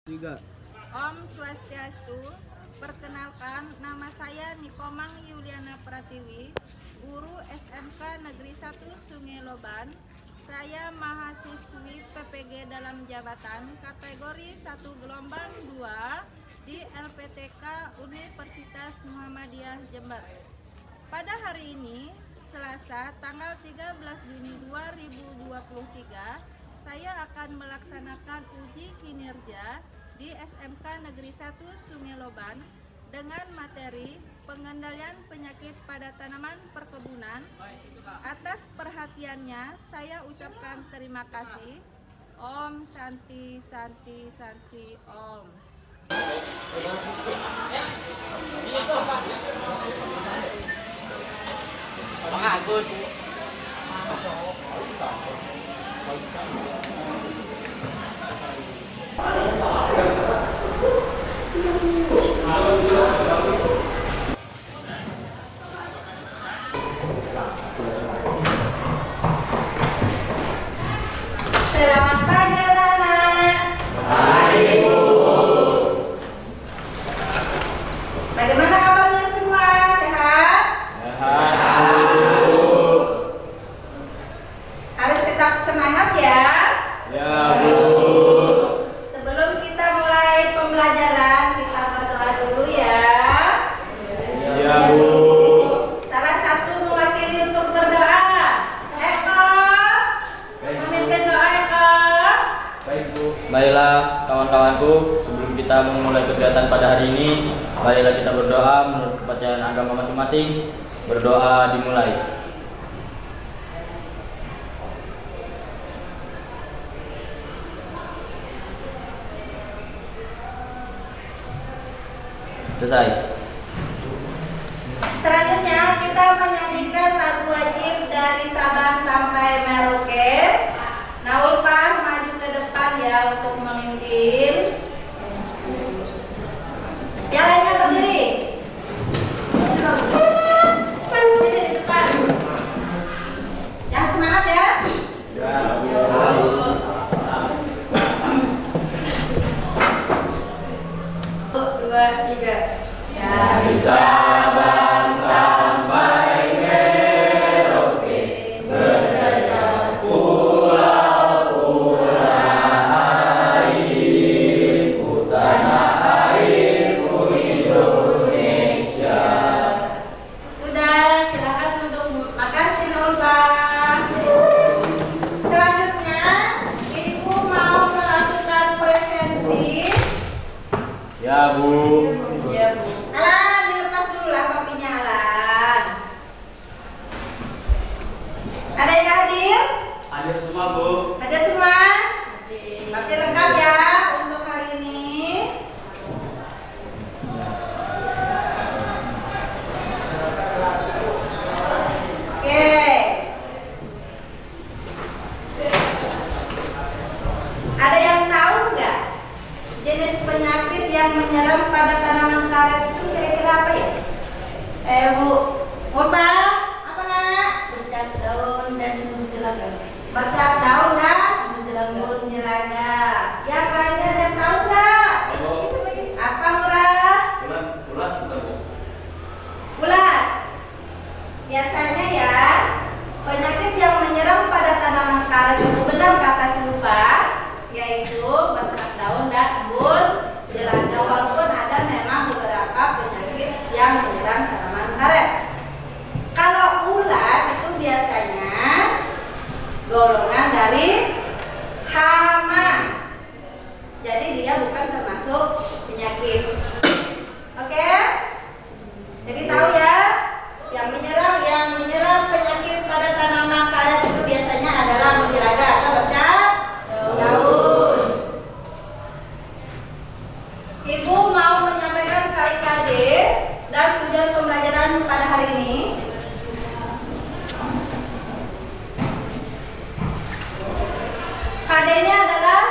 Tiga. Om Swastiastu. Perkenalkan, nama saya Nikomang Yuliana Pratiwi, guru SMK Negeri 1 Sungai Loban. Saya mahasiswi PPG dalam jabatan kategori 1 gelombang 2 di LPTK Universitas Muhammadiyah Jember. Pada hari ini, Selasa, tanggal 13 Juni 2023, saya akan melaksanakan uji kinerja di SMK Negeri 1 Sungai Loban dengan materi pengendalian penyakit pada tanaman perkebunan. Atas perhatiannya, saya ucapkan terima kasih. Om Santi Santi Santi Om. Bang Agus. Selamat pagi anak-anak. Pagi, Bu. Bagaimana kabarnya semua? Sehat? Sehat, Bu. Harus tetap semangat ya. Ya, Bu. Sebelum kita mulai pembelajaran, kita berdoa dulu ya. Ya, Bu. Salah satu mewakili untuk berdoa. Eko, memimpin doa Eko. Baik, Bu. Baiklah, kawan-kawanku, sebelum kita memulai kegiatan pada hari ini, marilah kita berdoa menurut kepercayaan agama masing-masing. Berdoa dimulai. Selesai. Selanjutnya kita menyanyikan lagu wajib dari Sabang sampai Merauke. Naulfah maju ke depan ya untuk memimpin. Yang lainnya berdiri. Sini di depan. Yang semangat ya. Ya, Satu, dua, tiga. Ya bisa bangsa sampai Merauke, berdekat pulau-pulau airku, tanah airku Indonesia. Sudah, silakan duduk. Makasih Naulfah. Selanjutnya, Ibu mau melakukan presensi. Ya, Bu. Iya, Bu. Alan, dilepas dulu lah kopinya, Alan. Ada yang hadir? Hadir semua, Bu. Hadir semua? Kopi lengkap ya untuk hari ini. Oke. Ada yang tahu nggak jenis penyakit yang menyerang pada tanaman karet itu kira-kira apa ya? Bu, Murba, apa nak? Bercak daun dan munjelaga. Bercak daun dan munjelaga. Yang lainnya ada yang tahu nggak? Apa Murah? Ulat, Bu. Ulat. Biasanya ya, penyakit yang menyerang pada tanaman karet itu benar kata si lupa, yaitu bercak daun dan munjelaga. Walaupun ada memang beberapa penyakit yang menyerang tanaman karet. Kalau ulat itu biasanya golongan dari hama. Jadi dia bukan termasuk penyakit. Oke? Jadi tahu ya, yang menyerang penyakit pada tanaman karet itu biasanya adalah munjelaga atau bercak daun. Ibu mau menyampaikan KIKD dan tujuan pembelajaran pada hari ini. KD-nya adalah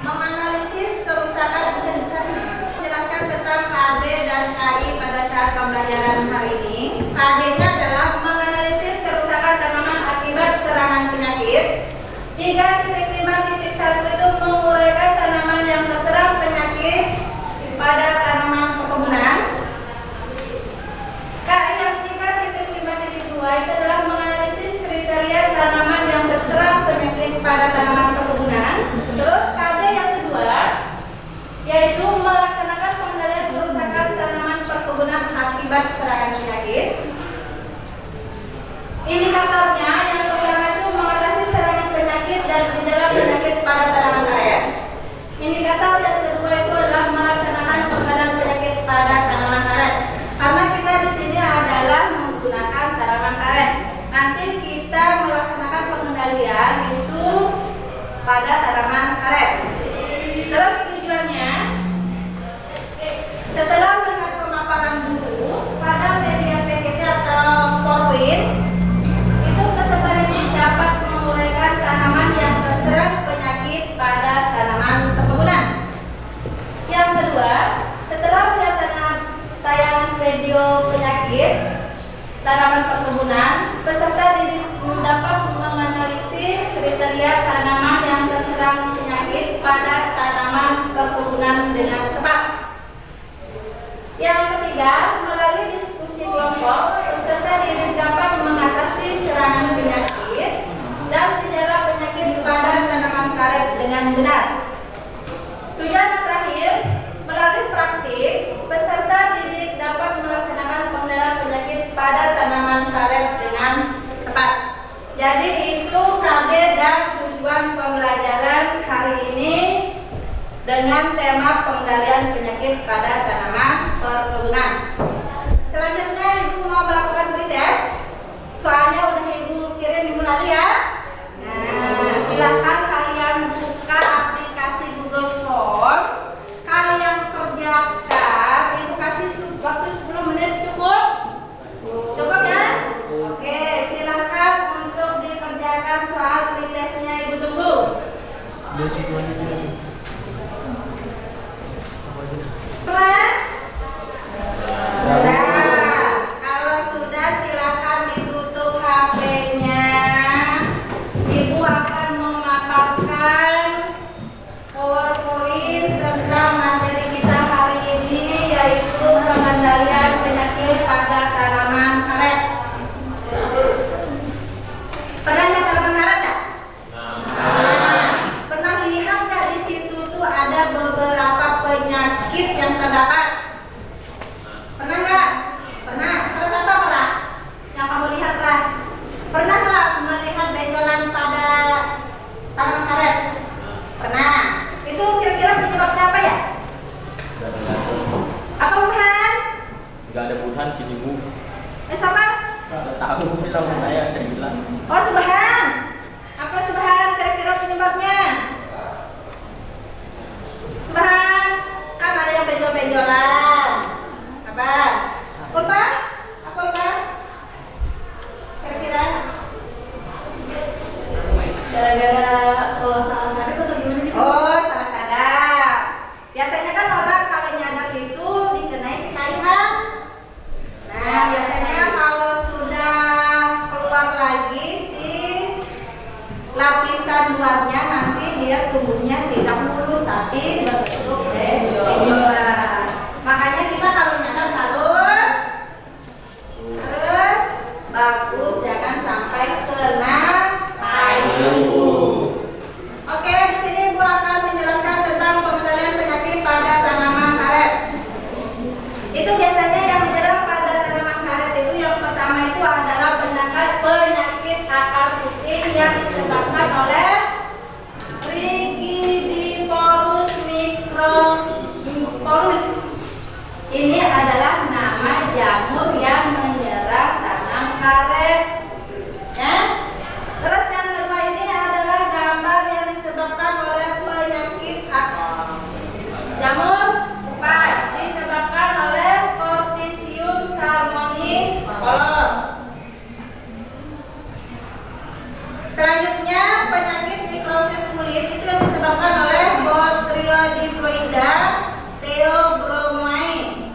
menganalisis kerusakan besar-besarnya. Menjelaskan tentang KD dan KI pada saat pembelajaran hari ini. KD-nya adalah menganalisis kerusakan tanaman akibat serangan penyakit. 3.5.1 itu menguraikan tanaman tanaman perkebunan, peserta didik dapat menganalisis kriteria tanaman yang terserang penyakit pada tanaman perkebunan dengan tepat. Yang ketiga, melalui diskusi kelompok, peserta didik dapat mengatasi serangan penyakit dan gejala penyakit pada tanaman karet dengan benar. Tujuan terakhir, melalui praktik, peserta didik dapat melaksanakan pengendalian penyakit pada tanaman karet dengan tepat. Jadi itu target dan tujuan pembelajaran hari ini dengan tema pengendalian penyakit pada tanaman perkebunan. Selanjutnya Ibu mau melakukan pretest. Soalnya udah Ibu kirim minggu lalu ya. Nah, silahkan kalian buka aplikasi Google Form. Kalian kerjakan. Ibu kasih waktu 10 menit cukup? Cukup ya? Oke, silahkan untuk dikerjakan soal pretestnya. Ibu tunggu. Teman? Nah, kalau sudah silakan ditutup HP-nya. Ibu akan memaparkan PowerPoint tentang materi kita hari ini, yaitu pengendalian penyakit pada tanaman karet. Pernah lihat tanaman karet nggak? Pernah lihat nggak di situ tuh ada beberapa penyakit yang terdapat? Pernah nggak? Pernah. Salah satu pernah? Yang kamu lihat lah. Pernah nggak melihat benjolan pada tanaman karet? Pernah. Itu kira-kira penyebabnya apa ya? Apa Burhan? Nggak ada Burhan sih Ibu. Siapa? Nggak tahu kalau saya ada bilang. Oh, Subhan. Apa Subhan kira-kira penyebabnya? Subhan, kan ada yang benjol-benjolan. Apa? Ulfa? Apa Ulfa? Kira-kira? Gara-gara kalau salah saraf atau gimana gitu? Oh, salah saraf. Biasanya kan orang kalau nyadap itu dikenai si kaihan. Nah, biasanya kalau sudah keluar lagi si lapisan luarnya, nanti dia tumbuhnya tidak mulus tapi berbentuk benjolan. Makanya kita kalau nyadap harus bagus, jangan sampai kena kayu. Oke, di sini gua akan menjelaskan tentang pengendalian penyakit pada tanaman karet. Itu biasanya yang menyerang pada tanaman karet itu yang pertama itu adalah penyakit akar putih yang disebabkan oleh Rigidiporus microporus. Ini adalah nama jamur yang menyerang tanam karet. Ya. Terus yang kedua ini adalah gambar yang disebabkan oleh penyakit jamur kupas, disebabkan oleh Fortisium salmonicolor. Selanjutnya penyakit nekrosis kulit itu yang disebabkan oleh Botryodiploida theobromai.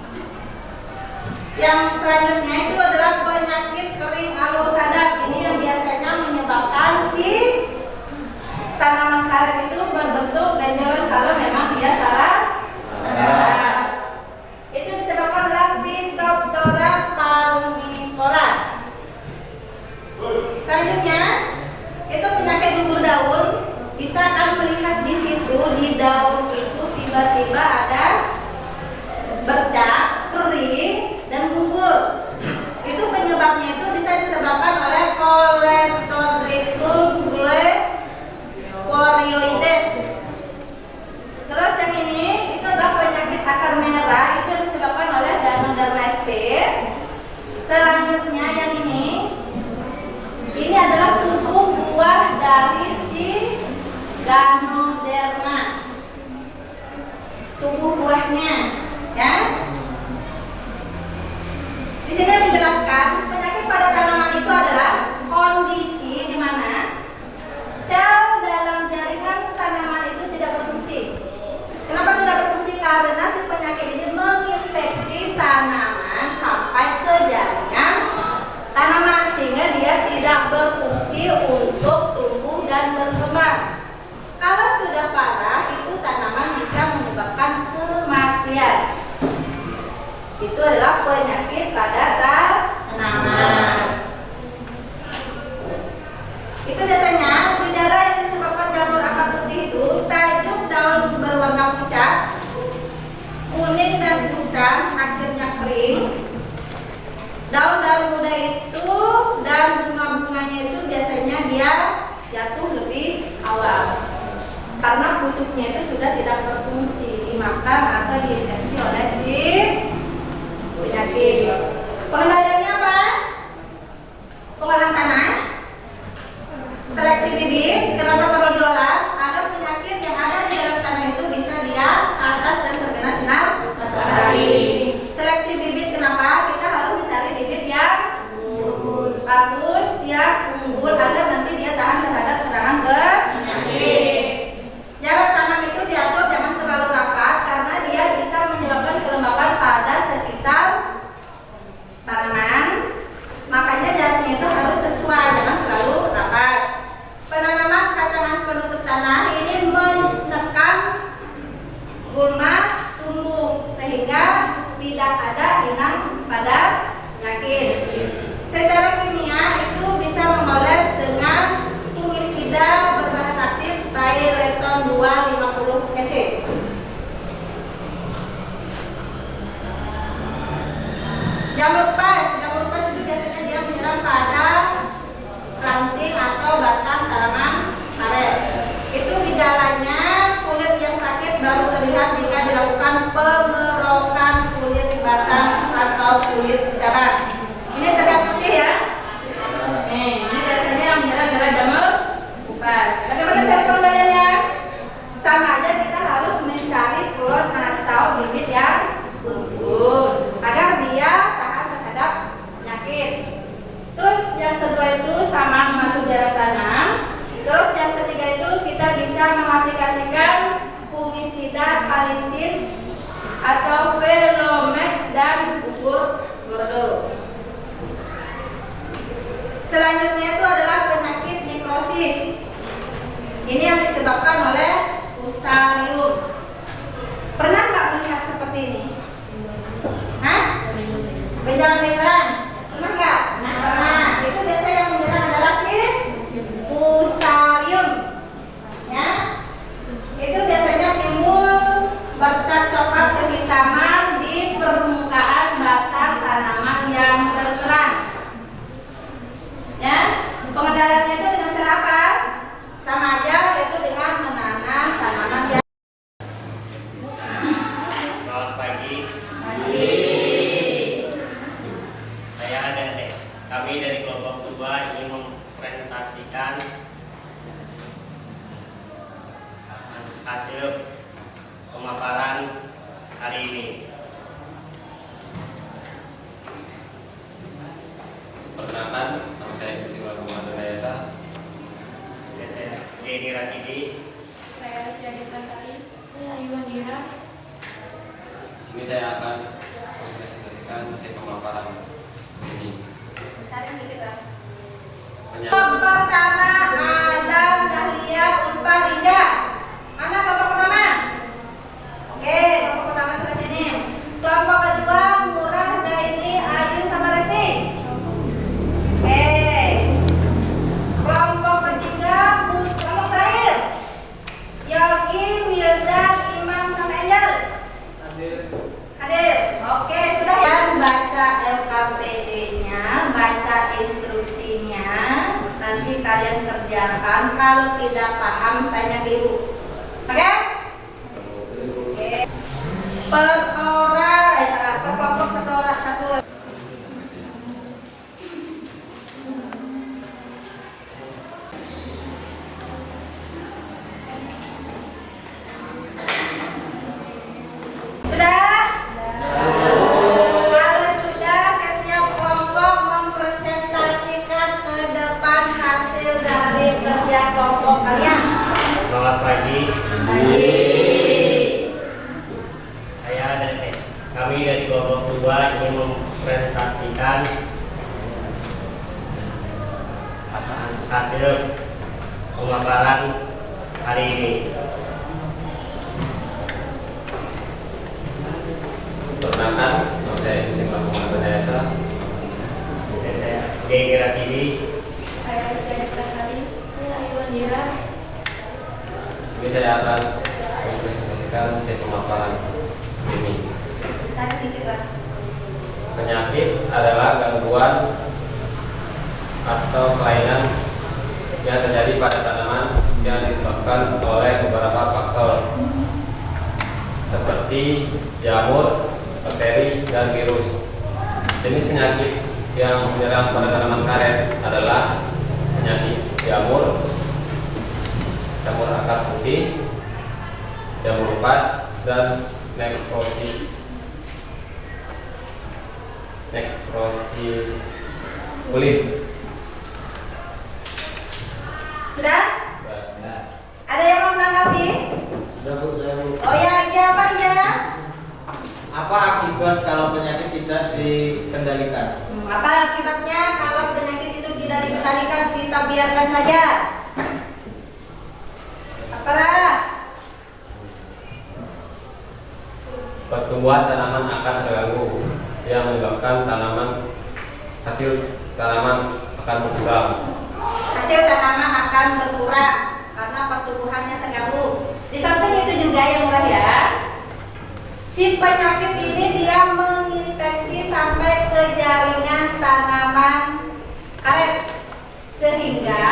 Yang selanjutnya itu adalah penyakit kering alur sadap. Ini yang biasanya menyebabkan si tanaman karet itu berbentuk benjolan kalau memang dia salah sadap. Itu disebabkan oleh Phytophthora palmipora. Selanjutnya itu penyakit gugur daun. Bisa kan melihat di situ di daun itu tiba-tiba ada bercak, kering, dan gugur. Itu penyebabnya itu bisa disebabkan oleh Coledotrichum sporioides. Terus yang ini itu adalah penyakit akar merah, itu yang disebabkan oleh Ganoderma sp. Selanjutnya yang ini adalah tubuh buah dari si Ganoderma. Tubuh buahnya, ya. Di sini dijelaskan penyakit pada tanaman itu adalah kondisi di mana sel dalam jaringan tanaman itu tidak berfungsi. Kenapa tidak berfungsi? Karena si penyakit ini menginfeksi tanaman sampai ke jaringan kematian. Itu adalah penyakit pada tanaman. Itu biasanya gejala yang disebabkan jamur akar putih itu tajuk daun berwarna pucat, kuning dan kusam, akhirnya kering. Daun-daun muda itu dan bunga-bunganya itu biasanya dia jatuh lebih awal karena pucuknya itu sudah tidak berfungsi, dimakan atau diinfeksi oleh si penyakit. Pengendaliannya apa? Pengolahan tanah, seleksi bibit. Kenapa perlu diolah? Agar penyakit yang ada di dalam tanah itu bisa dia atas dan terkena sinar matahari. Seleksi bibit kenapa? Kita harus mencari bibit yang bagus, yang unggul agar nanti dia tahan terhadap serangan penyakit. Jarak tanam itu diatur jangan terlalu rapat karena dia bisa menyebabkan kelembapan pada sekitar tanaman. Makanya jaraknya itu harus sesuai, jangan terlalu rapat. Penanaman kacangan penutup tanah ini menekan gulma tumbuh sehingga tidak ada inang pada penyakit. Secara kimia itu bisa memoles dengan fungisida berbahan aktif Pyrethon 250 EC. Jamur pas itu biasanya dia menyerang pada ranting atau batang tanaman karet. Itu gejalanya kulit yang sakit baru terlihat jika dilakukan pengerokan kulit batang atau kulit cabang. Ini terlihat putih ya. Ini biasanya yang menyerang adalah jamur kupas. Bagaimana cara pengendaliannya? Sama aja, kita harus mencari pohon atau bibit yang unggul agar dia tahan terhadap penyakit. Terus yang kedua itu sama mematuhi jarak tanam. Terus yang ketiga itu kita bisa mengaplikasikan fungisida palisin atau Velomex dan bubur Bordeaux. Selanjutnya itu adalah penyakit nekrosis. Ini yang disebabkan oleh Fusarium. Pernah nggak melihat seperti ini? Hah? Benjolan-benjolan? Pernah nggak? Pernah. Itu biasa yang menyerang adalah si Fusarium. Ya? Itu biasanya timbul bercat coklat kehitaman di permukaan batang tanaman yang terserang. Ya, pengendaliannya itu dengan cara apa? Sama aja, yaitu dengan menanam tanaman yang. Selamat pagi. Saya Dede. Kami dari kelompok 2 ingin mempresentasikan hasil pemaparan hari ini. Perkenalkan, nama saya Kusima Muhammad Dayasa. Saya Denny Rasidi. Saya Rizky Sari. Saya Iwan Dira. Di sini saya akan mempresentasikan hasil pemaparan ini. Kelompok pertama Adam Dahlia Ulfa Riza. Mana kelompok pertama? Oke, kelompok pertama sebelah sini. Kelompok kedua Murah Zaini Ayu sama Resti. Oke. Kelompok ketiga kelompok terakhir Yogi Wildan Imam sama Angel. Hadir. Oke, sudah ya. Baca LKPD-nya, baca instruksinya. Nanti kalian kerjakan. Kalau tidak paham tanya ke ibu. Oke? Oke. Per kelompok satu. Sudah? Kalau sudah, setiap kelompok mempresentasikan ke depan hasil dari kerja kelompok kalian. Selamat pagi. Saya Dede. Kami dari kelompok 2 ingin mempresentasikan hasil pemaparan hari ini. J. Rasidi. Saya Rizky Sasari. Saya Iwan Dira. Ini saya akan mempresentasikan sesi pemaparan ini. Saya sedikit lah. Penyakit adalah gangguan atau kelainan yang terjadi pada tanaman yang disebabkan oleh beberapa faktor seperti jamur, bakteri, dan virus. Jenis penyakit yang menyerang pada tanaman karet adalah penyakit jamur akar putih, jamur lepas, dan nekrosis kulit. Sudah? Ada yang mau menanggapi? Oh ya, iya apa iya? Apa akibat kalau penyakit tidak dikendalikan? Apa akibatnya kalau penyakit itu tidak dikendalikan, kita biarkan saja? Apalah? Pertumbuhan tanaman akan terganggu, yang menyebabkan hasil tanaman akan berkurang. Hasil tanaman akan berkurang karena pertumbuhannya terganggu. Di samping itu juga yang murah ya, si penyakit ini dia menginfeksi sampai ke jaringan tanaman karet sehingga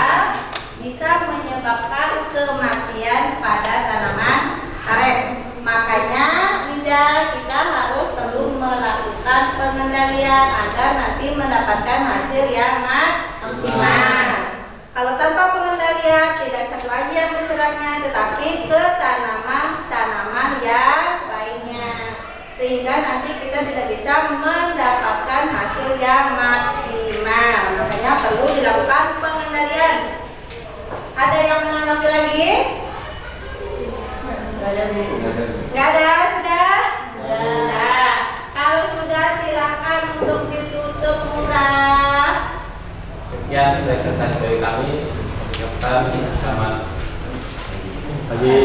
bisa menyebabkan kematian pada tanaman karet. Makanya kita harus perlu melakukan pengendalian agar nanti mendapatkan hasil yang maksimal. Kalau tanpa pengendalian tidak satu aja yang diserangnya, tetapi ke tanaman-tanaman yang lainnya, sehingga nanti kita tidak bisa mendapatkan hasil yang maksimal. Makanya perlu dilakukan pengendalian. Ada yang menanggapi lagi? Nggak ada, sudah? Sudah. Kalau sudah silakan untuk ditutup murah. Sekian presentasi dari kami. Selamat Pagi.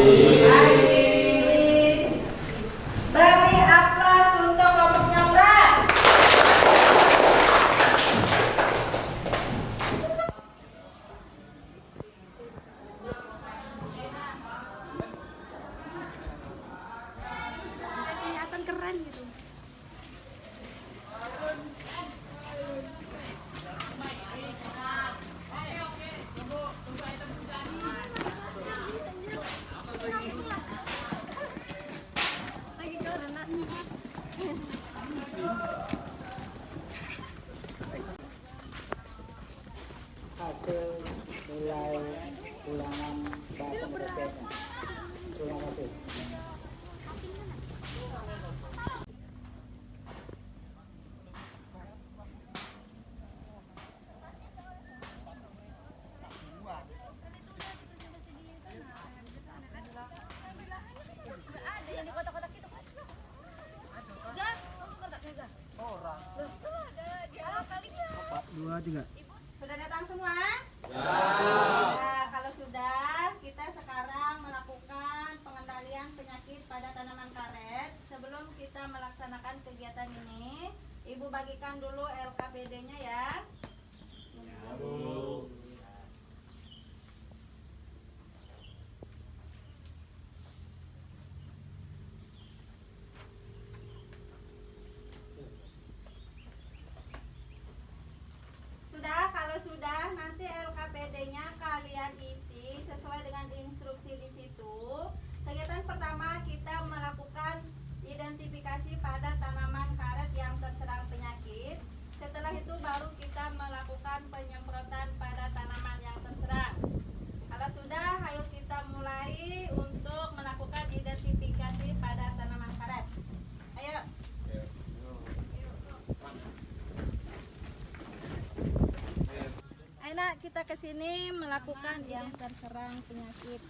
Beri aplaus untuk kelompoknya murah. Kelihatan keren gitu. Lagi corona. Hasil nilai ulangan bahasa Indonesia. Terima kasih. Ada yang di kotak-kotak itu kan? Udah, kamu kotaknya udah. Orang. Ada di awal kali ya. 2, 3. Sudah datang semua? Nah, kalau sudah, kita sekarang melakukan pengendalian penyakit pada tanaman karet. Sebelum kita melaksanakan kegiatan ini, Ibu bagikan dulu LKPD-nya ya. Sudah, kalau sudah, nanti LKPD-nya kalian isi sesuai dengan instruksi di situ. Kegiatan pertama kita melakukan identifikasi pada tanaman karet yang terserang penyakit. Setelah itu baru kita melakukan penyemprotan pada tanaman yang terserang. Kalau sudah, ayo kita mulai untuk melakukan identifikasi pada tanaman karet. Ayo. Ayo nak, kita ke sini melakukan yang terserang penyakit.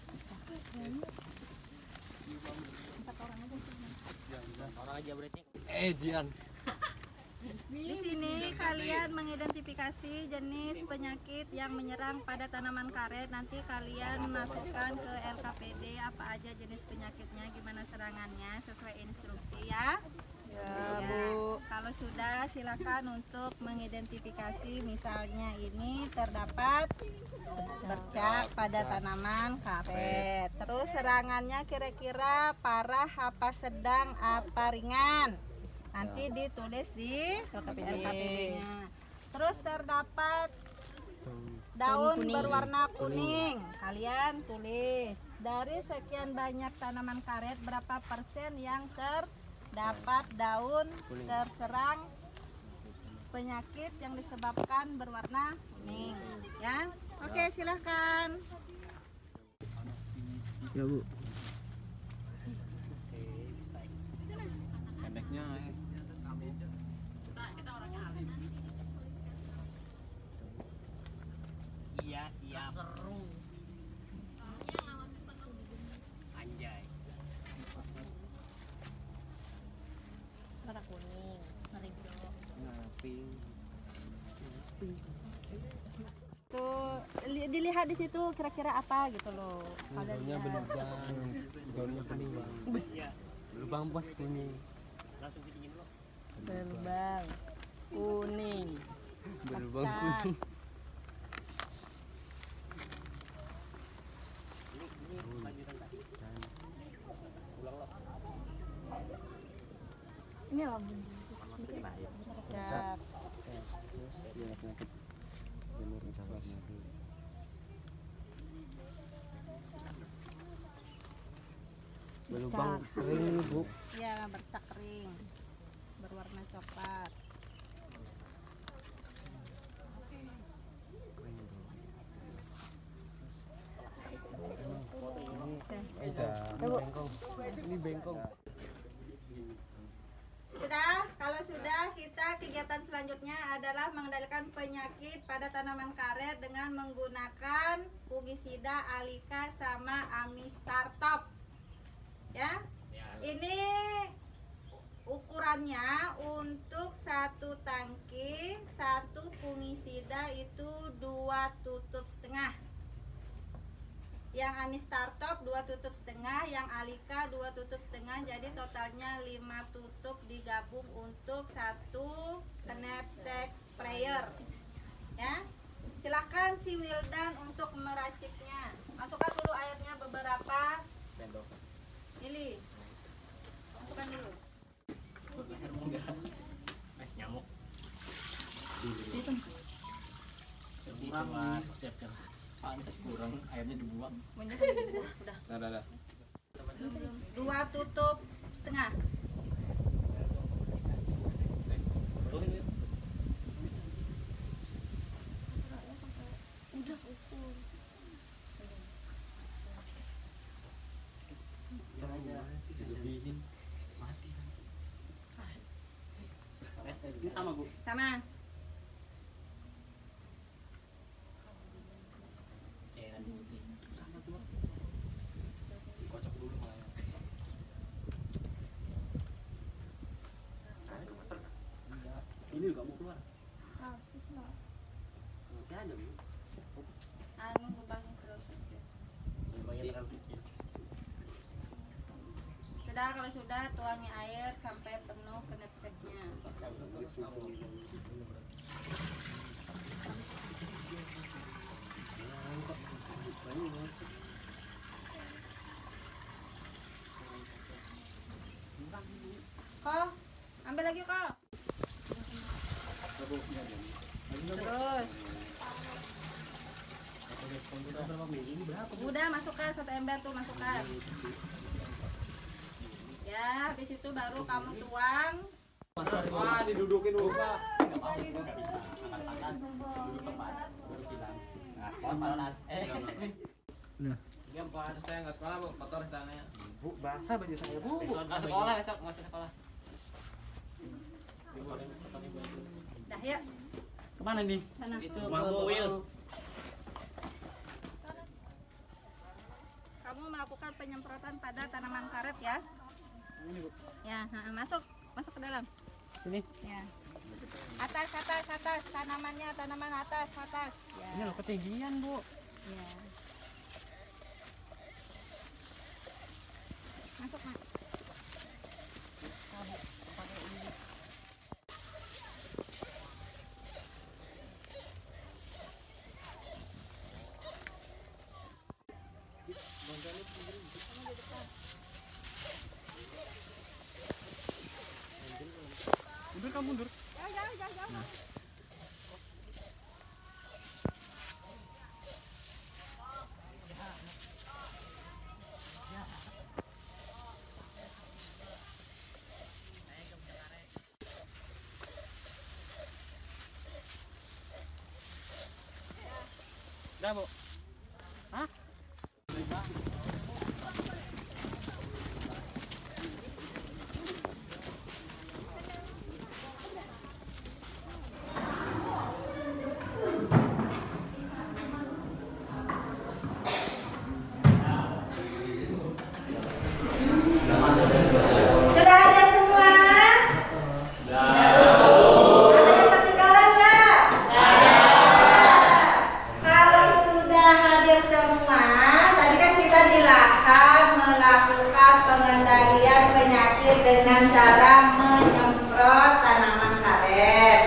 Di sini kalian mengidentifikasi jenis penyakit yang menyerang pada tanaman karet. Nanti kalian masukkan ke LKPD apa aja jenis penyakitnya, gimana serangannya sesuai instruksi ya. Ya, Bu. Kalau sudah silakan untuk mengidentifikasi, misalnya ini terdapat bercak pada tanaman karet. Terus serangannya kira-kira parah apa sedang apa ringan. Nanti ditulis di LKPD-nya. Terus terdapat daun berwarna kuning. Kalian tulis dari sekian banyak tanaman karet berapa persen yang terdapat daun terserang penyakit yang disebabkan berwarna kuning, ya. Oke, silahkan. Ya Bu. Pendeknya Iya, siap. Seru. Anjay. Warna kuning, warna hijau. Tuh, dilihat di situ kira-kira apa gitu loh. Daunnya berlubang. Daunnya kuning Bang. Iya. Berlubang bos kuning. Langsung bikin dulu. Berlubang kuning. Berlubang Pecah. kuning. Ini lanjutan tadi. Ulang lo. Ini lambung. Siap. Ya penyakit jamur cabai madu. Berlubang kering ini Bu. Ya, bercak kering. Berwarna coklat. Ini bengkong. Sudah, kalau sudah, kita kegiatan selanjutnya adalah mengendalikan penyakit pada tanaman karet dengan menggunakan fungisida, Alika, sama Amistartop. Ya, ini ukurannya untuk satu tangki, satu fungisida itu 2 tutup setengah. Yang Amistartop 2 tutup setengah, yang Alika 2 tutup setengah, jadi totalnya 5 tutup digabung untuk satu knapsack sprayer. Ya, silakan si Wildan untuk meraciknya. Masukkan dulu airnya beberapa sendok. mili. Masukkan dulu. Nyamuk. Kurang pantas kurang airnya dibuang. Udah. Dah. Belum. 2 tutup setengah. Dilebihin. Ini sama Bu. Sama. Kocok dulu malah. Ini juga mau keluar. Habis lah. Nanti aja Bu. Anu lubangnya terus aja. Lubangnya terlalu kecil. Sudah, kalau sudah tuangi air sampai penuh knapsacknya. Kok, ambil lagi kok. Terus. Udah masukkan 1 ember tuh, masukkan. Ya, habis itu baru kamu tuang. Wah, didudukin dulu, Pak. Enggak bisa. Angkat tangan. Duduk tepat. Duduk hilang. Nah, kawan malah Nah, Iya Pak, saya nggak sekolah Bu, kotor tangannya. Bu, basah baju saya Bu. Nggak sekolah besok, nggak usah sekolah. Dah ya, Kemana nih? sana. Rumah mobil. Kamu melakukan penyemprotan pada tanaman karet ya. Ini Bu. Ya, masuk ke dalam. Sini. Ya. Atas, tanaman atas. Ya. Ini loh ketinggian Bu. Ya. Masuk, Mak. kamu mundur. Udah, Bu. Hah? Sudah hadir semua? Ada yang ketinggalan nggak? Kalau sudah hadir semua, tadi kan kita dilarang melakukan pengendalian penyakit dengan cara menyemprot tanaman karet.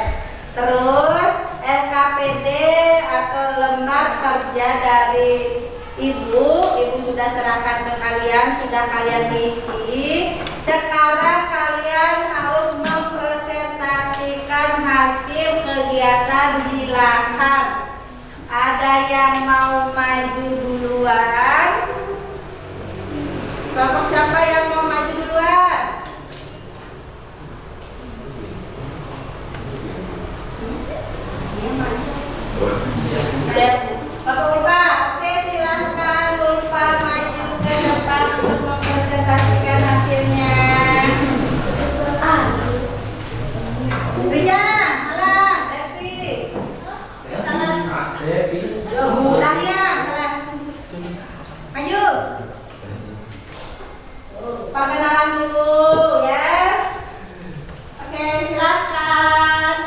Terus LKPD atau lembar kerja dari Ibu sudah serahkan ke kalian, sudah kalian isi. Sekarang kalian harus mempresentasikan hasil kegiatan di lahan. Ada yang mau maju duluan? Kelompok siapa yang mau maju duluan? Bapak Ulfa, oke silahkan Ulfa maju ke depan untuk mempresentasikan hasilnya. Rija, salah, Devi, salah, Dahlia, salah, maju. Perkenalan dulu ya. Oke, silakan.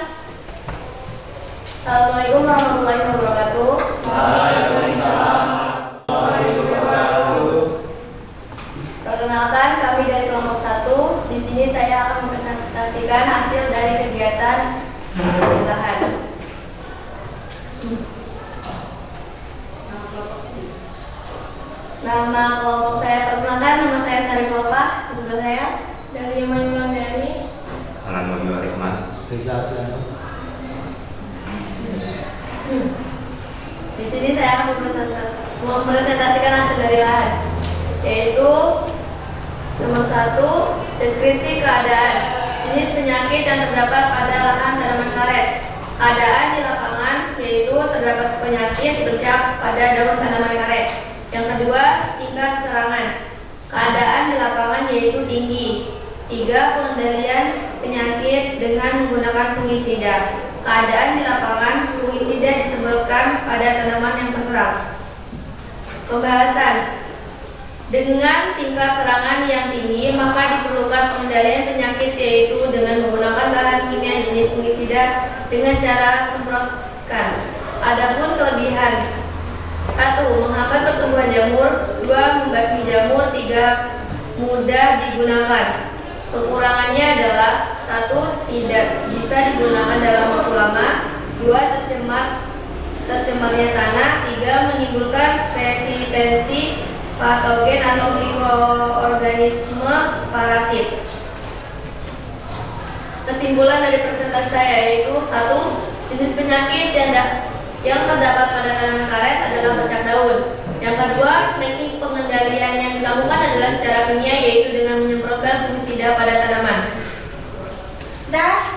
Assalamualaikum warahmatullahi wabarakatuh. Perkenalkan, kami dari kelompok 1. Di sini saya akan mempresentasikan hasil dari kegiatan di lahan. Nama kelompok saya, perkenalkan, nama saya Syarifah. Di sebelah saya dari Maimunah Dari. Alhamdulillah Risman. Di sini saya akan mempresentasikan hasil dari lahan, yaitu nomor 1, deskripsi keadaan jenis penyakit yang terdapat pada lahan tanaman karet. Keadaan di lapangan yaitu terdapat penyakit bercak pada daun tanaman karet. Yang kedua, tingkat serangan. Keadaan di lapangan yaitu tinggi. 3, pengendalian penyakit dengan menggunakan fungisida. Keadaan di lapangan, fungisida disemprotkan pada tanaman yang terserang. Pembahasan. Dengan tingkat serangan yang tinggi, maka diperlukan pengendalian penyakit yaitu dengan menggunakan bahan kimia jenis fungisida dengan cara semprotkan. Adapun kelebihan: 1. Menghambat pertumbuhan jamur. 2. Membasmi jamur. 3. Mudah digunakan. Kekurangannya adalah: 1. Tidak bisa digunakan dalam waktu lama. 2. Tercemarnya tanah. 3. Menimbulkan resistensi patogen atau mikroorganisme parasit. Kesimpulan dari presentasi saya yaitu: 1. Jenis penyakit yang terdapat pada tanaman karet adalah bercak daun. Yang kedua, teknik pengendalian yang dilakukan adalah secara kimia, yaitu dengan menyemprotkan fungisida pada tanaman.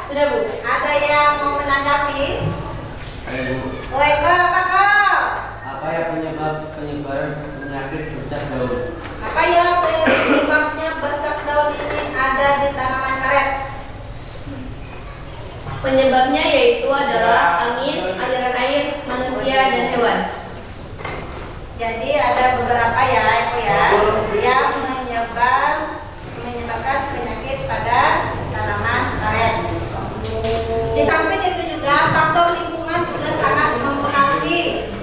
Sudah Bu? Ada yang mau menanggapi? Ayo, Bu. Eko, apa kau? Apa ya penyebaran penyakit bercak daun? Apa ya penyebabnya bercak daun ini ada di tanaman karet? Penyebabnya yaitu adalah angin, aliran air, manusia, dan hewan. Jadi ada beberapa ya Eko ya yang menyebabkan penyakit pada tanaman karet. Di samping itu juga faktor lingkungan juga sangat mempengaruhi.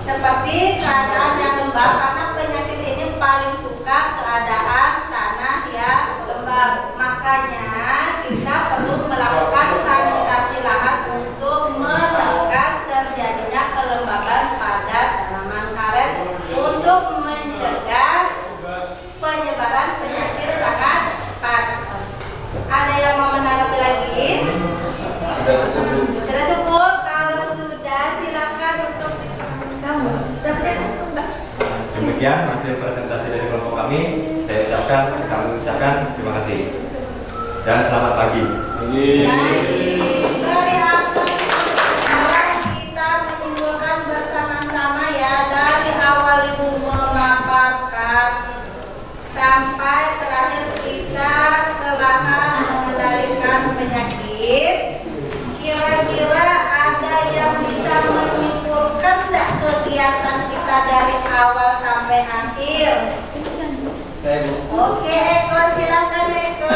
Seperti keadaan yang lembab, karena penyakit ini paling suka keadaan tanah yang lembab. Makanya kita perlu melakukan sanitasi lahan untuk menekan terjadinya kelembaban pada tanaman karet untuk mencegah penyebaran penyakit sangat cepat. Ada yang mau menanggapi lagi? sekian hasil presentasi dari kelompok kami. Kami ucapkan terima kasih dan selamat pagi. Dari apa sekarang kita menyimpulkan bersama-sama ya, dari awal ibu memaparkan sampai terakhir kita telah mengendalikan penyakit. Kira-kira ada yang bisa menyimpulkan tidak kegiatan kita dari awal sampai akhir? Oke, Eko, silakan Eko.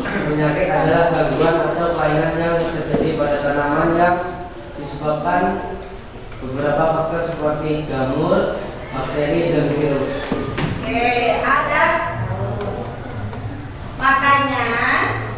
Penyakit adalah gangguan atau kelainan yang terjadi pada tanaman yang disebabkan beberapa faktor seperti jamur, bakteri, dan virus. Oke, ada. Makanya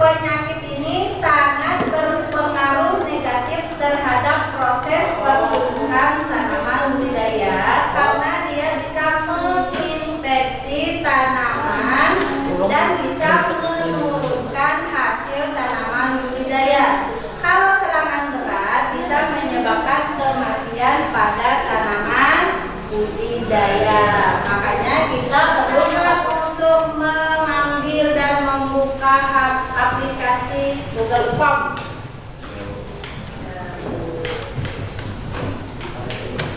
penyakit ini sangat berpengaruh negatif terhadap proses pertumbuhan tanaman budidaya karena dia bisa menginfeksi tanaman dan bisa menurunkan hasil tanaman budidaya. Kalau serangan berat bisa menyebabkan kematian pada tanaman budidaya. Makanya kita perlu untuk mengambil dan membuka aplikasi Google Form.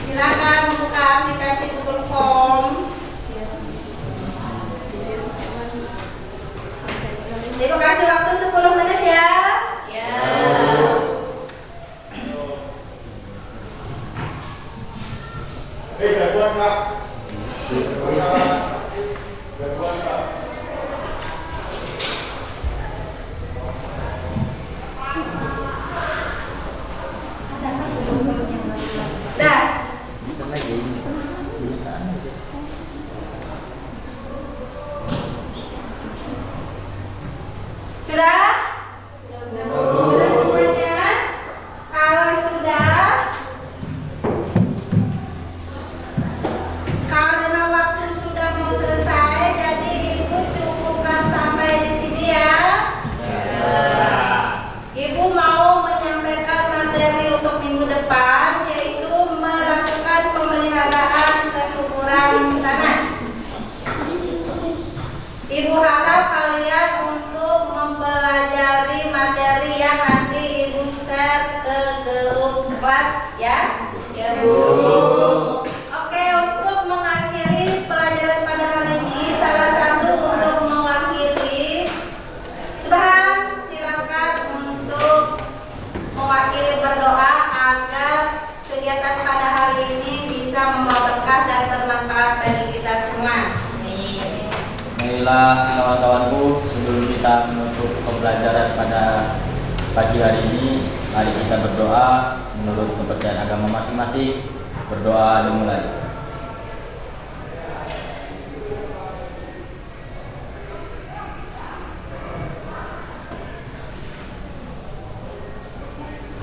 Silakan buka aplikasi Google Form. Ibu kasih waktu 10 menit ya. Ya. Gangguan Kak. Gangguan Kak. Dah. Sudah? Sudah semuanya? Kalau sudah, karena waktu sudah mau selesai, jadi Ibu cukupkan sampai di sini ya. Ibu mau menyampaikan materi untuk minggu depan, yaitu melakukan pemeliharaan kesuburan tanah. Ibu harap kalian untuk mempelajari materi yang nanti Ibu share ke grup kelas ya. Ya Bu. Oke, untuk mengakhiri pelajaran pada hari ini, salah satu untuk mewakili Tuhan, silakan untuk mewakili berdoa agar kegiatan pada hari ini bisa membawa berkah dan bermanfaat bagi kita semua. Marilah kawan-kawanku, sebelum kita menutup pembelajaran pada pagi hari ini, mari kita berdoa menurut kepercayaan agama masing-masing. Berdoa dimulai.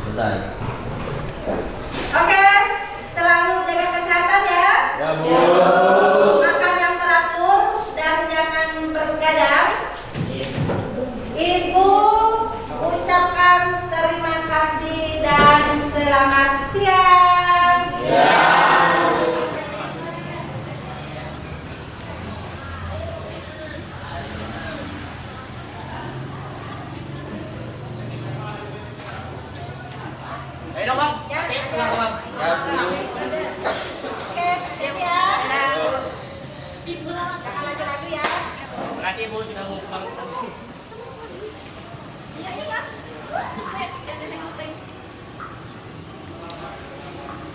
Selesai. Oke, selalu jaga kesehatan ya. Ya, Bu. Makan yang teratur dan jangan bergadang. Ibu ucapkan terima kasih dan selamat siang. Ayo dong, Bang. Ya, Pulang, Bang. Oke, hati-hati ya. Jangan lagi-lagi ya. Terima kasih, Bu, sudah mau pulang.